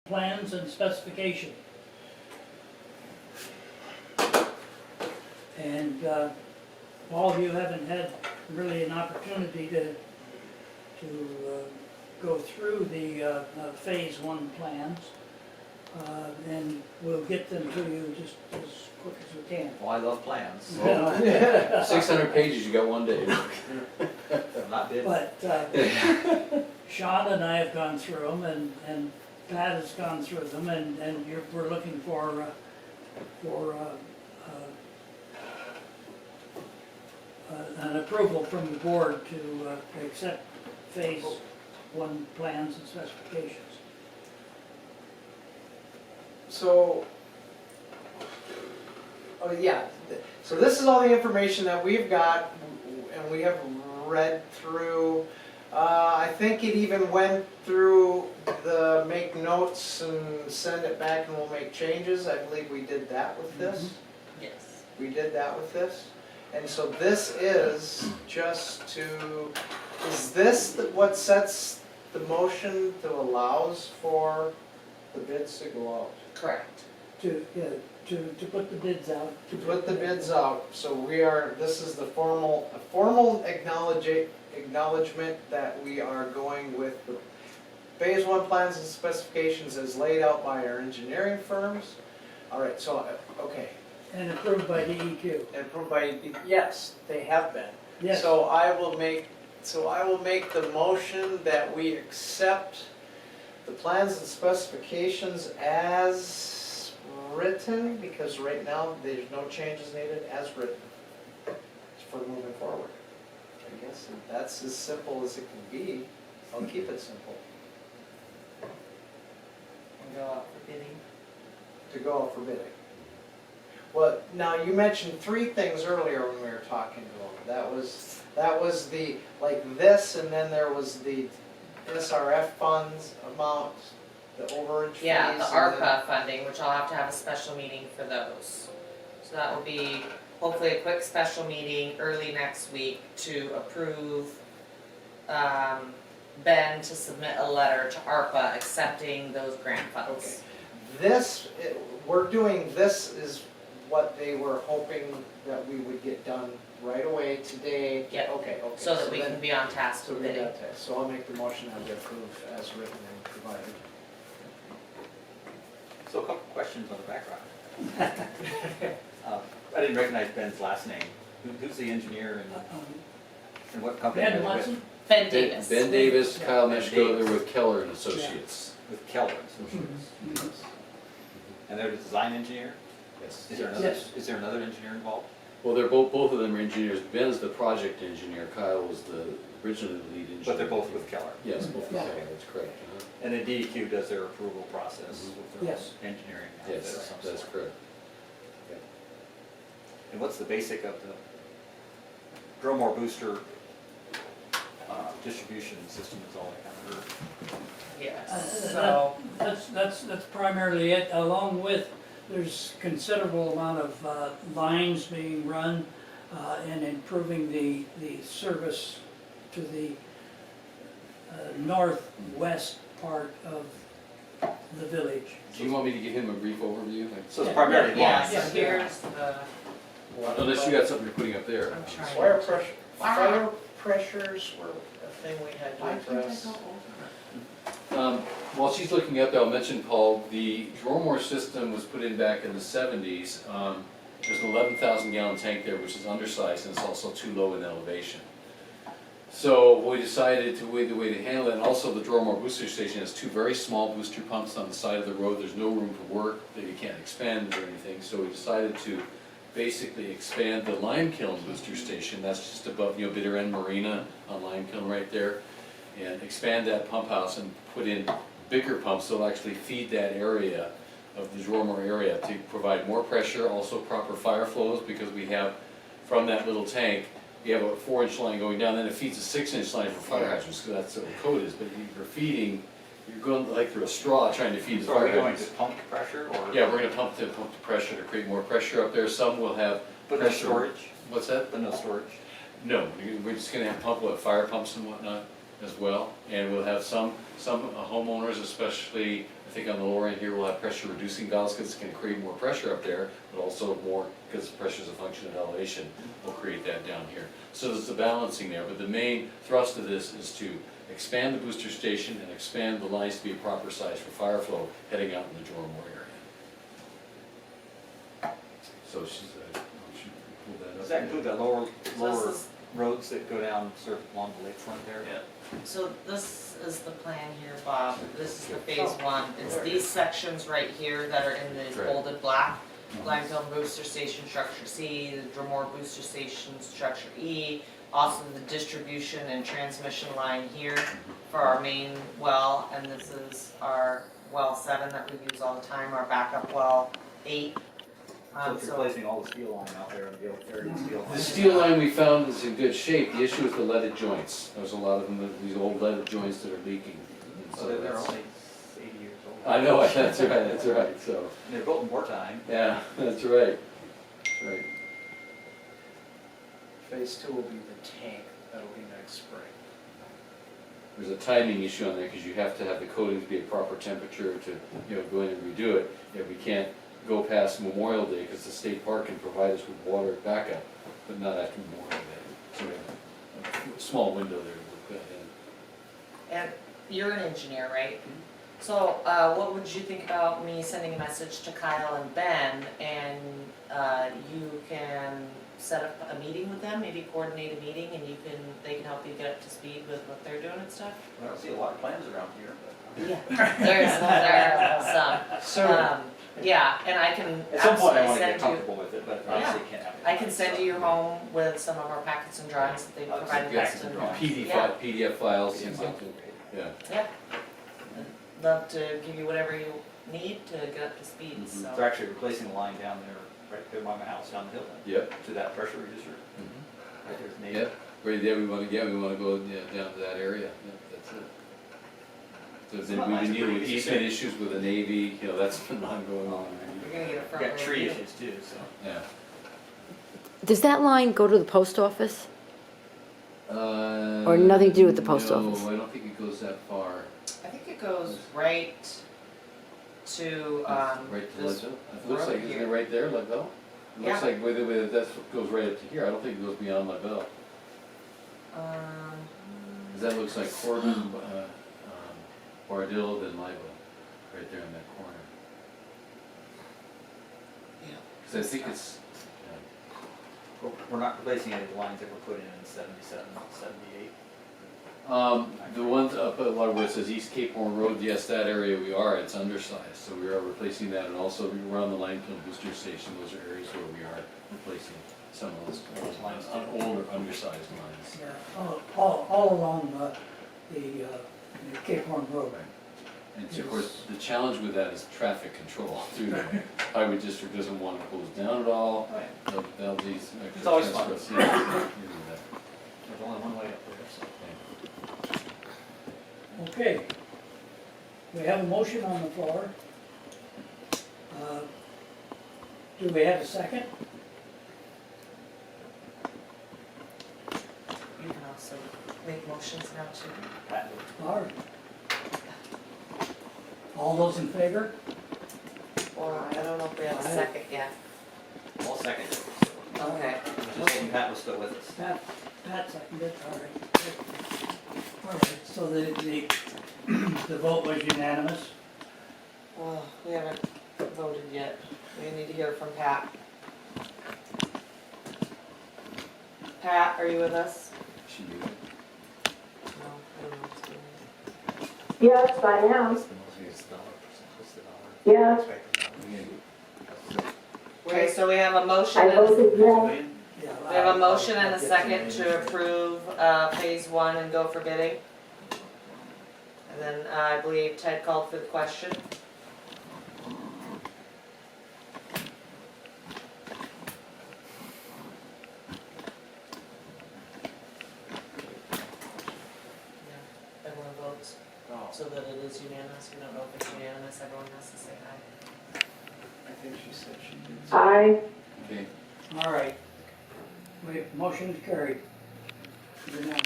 plans and specification. And all of you haven't had really an opportunity to go through the phase one plans. And we'll get them to you just as quick as we can. Well, I love plans. 600 pages, you got one day. I'm not bidding. But Sean and I have gone through them, and Pat has gone through them, and we're looking for an approval from the board to accept phase one plans and specifications. So, oh yeah, so this is all the information that we've got and we have read through. I think it even went through the make notes and send it back and we'll make changes. I believe we did that with this. Yes. We did that with this. And so this is just to, is this what sets the motion that allows for the bids to go out? Correct. To put the bids out. To put the bids out, so we are, this is the formal acknowledgement that we are going with the phase one plans and specifications as laid out by our engineering firms. All right, so, okay. And approved by DEQ. And approved by, yes, they have been. Yes. So I will make the motion that we accept the plans and specifications as written, because right now there's no changes needed, as written for moving forward. I guess that's as simple as it can be. I'll keep it simple. And go out for bidding. To go out for bidding. Well, now you mentioned three things earlier when we were talking to them. That was the, like this, and then there was the SRF funds amount, the overage fees. Yeah, the and then- ARPA funding, which I'll have to have a special meeting for those. So that will be hopefully a quick special meeting early next week to approve Ben to submit a letter to ARPA accepting those grant funds. We're doing this is what they were hoping that we would get done right away today. Yep. Okay. So that we then- can be on task So with we bidding. got that. So I'll make the motion that we approve as written and provided. So a couple questions on the background. I didn't recognize Ben's last name. Who's the engineer and what company? Ben are they with? Watson? Ben Davis. Ben Davis, Kyle Ben Meshko, Davis. they're with Keller and Associates. With Keller Associates. And they're the design engineer? Yes. Is there another engineer involved? Well, they're both of them are engineers. Ben's the project engineer, Kyle was the originally the lead engineer. But they're both with Keller? Yes, both with Yeah. Keller, that's correct. And then DEQ does their approval process with their Yes. engineering outfit of Yes, some that's sort. correct. And what's the basic of the Dromore booster distribution system is all I kind of heard? Yes, so, That's primarily it, along with, there's considerable amount of lines being run and improving the service to the northwest part of the village. Do you want me to give him a brief overview? So it's Yeah. primarily yeah, lines. so here's the, Unless you got something you're putting up there. I'm trying. Fire pressures were a thing we had to address. While she's looking up, I'll mention, Paul, the Dromore system was put in back in the 70s. There's an 11,000 gallon tank there, which is undersized and it's also too low in elevation. So we decided the way to handle it, and also the Dromore booster station has two very small booster pumps on the side of the road. There's no room for work that you can't expand or anything. So we decided to basically expand the Lime Kiln booster station. That's just above, Bitter End Marina on Lime Kiln right there. And expand that pump house and put in bigger pumps that'll actually feed that area of the Dromore area to provide more pressure, also proper fire flows, because we have, from that little tank, you have a 4-inch line going down, then it feeds a 6-inch line for fire hydrants, because that's what the code is, but you're going like through a straw trying to feed the So are fire we going hydrants. to pump pressure or? Yeah, we're gonna pump the pressure to create more pressure up there. Some will have But no pressure. storage? What's that? But no storage? No, we're just gonna have fire pumps and whatnot as well. And we'll have some homeowners, especially I think on the lower end here, we'll have pressure reducing valves because it's gonna create more pressure up there, but also more, because pressure is a function of elevation, will create that down here. So there's a balancing there, but the main thrust of this is to expand the booster station and expand the lines to be a proper size for fire flow heading out in the Jormore area. So she pulled that up. Does that include the lower this is- roads that go down sort of along the lakefront there? Yeah. So this is the plan here, Bob, this is the phase one, it's these sections right here that are in the Right. bolded black. Langfield Booster Station Structure C, the Drumore Booster Station Structure E, also the distribution and transmission line here for our main well, and this is our well 7 that we use all the time, our backup well 8. So it's replacing all the steel line out there, the old area steel line. The steel line we found is in good shape, the issue is the leaded joints. There's a lot of them, these old leaded joints that are leaking. And So they're that's- only 80 years old. I know, that's right, so, And they're built in wartime. yeah, that's right, that's right. Phase 2 will be the tank, that'll be next spring. There's a timing issue on there, because you have to have the coatings be a proper temperature to, go in and redo it. Yeah, we can't go past Memorial Day, because the state park can provide us with water backup, but not after Memorial Day. So we have a small window there to work that in. And you're an engineer, right? So, what would you think about me sending a message to Kyle and Ben, and you can set up a meeting with them, maybe coordinate a meeting, and they can help you get up to speed with what they're doing and stuff? I don't see a lot of plans around here, but. Yeah, there are some. So, Yeah, and I can At some point, I absolutely want to get send you, comfortable with it, but obviously can't have it. I can send you home with some of our packets and drawings that they've provided Yeah, us. and- PDF files, things like that, yeah. Yeah. I'd love to give you whatever you need to get up to speed, Mhm. so. They're actually replacing the line down there, right there by my house, down the hill, Yep. to that pressure reducer. Right there's Navy. Yep, right there, we wanna go, down to that area, yeah, that's it. So It's then not we've nice, been it's dealing with pretty easement easy. issues with the Navy, that's been ongoing on. You're gonna get a We've front got tree view. issues too, so. Yeah. Does that line go to the post office? Or nothing to do with the post office? No, I don't think it goes that far. I think it goes right to, Right to this Leadville? It looks road like, isn't here. it right there, Leadville? It looks Yeah. like, that's what goes right up to here, I don't think it goes beyond Leadville. um, 'Cause that looks like Corbin, Bardill, then Leadville, right there in that corner. yeah. Cause I think it's, We're not replacing any of the lines that were put in 77, 78. the ones up at where it says East Cape Horn Road, yes, that area we are, it's undersized, so we are replacing that, and also around the Langfield Booster Station, those are areas where we are replacing some of those lines, older, undersized lines. Yeah, all along the Cape Horn Road. And so, of course, the challenge with that is traffic control through the highway district doesn't want to close down at all. Right. They'll be extra It's always fun. transfers, yeah, you do that. There's only one way up there, so. Okay. We have a motion on the floor. Do we have a second? You can also make motions now too. Pat, All right. All those in favor? Or, I don't know if we have a Aye. second yet. I'll second. Okay. Just saying Pat was still with us. Pat seconded, all right. All right, so the vote was unanimous? Well, we haven't voted yet. We need to hear from Pat. Pat, are you with us? She knew it. No, I don't know what's going on. Yes, I am. Yes, Okay, so we have a motion, I and voted yes. Yeah. we have a motion and a second to approve, phase 1 and go for bidding. And then I believe Ted called for the question. Yeah, everyone votes, so that it is unanimous. We don't know if it's unanimous, everyone has to say aye. I think she said she did. I, Okay, All right. Motion carried. Unanimous.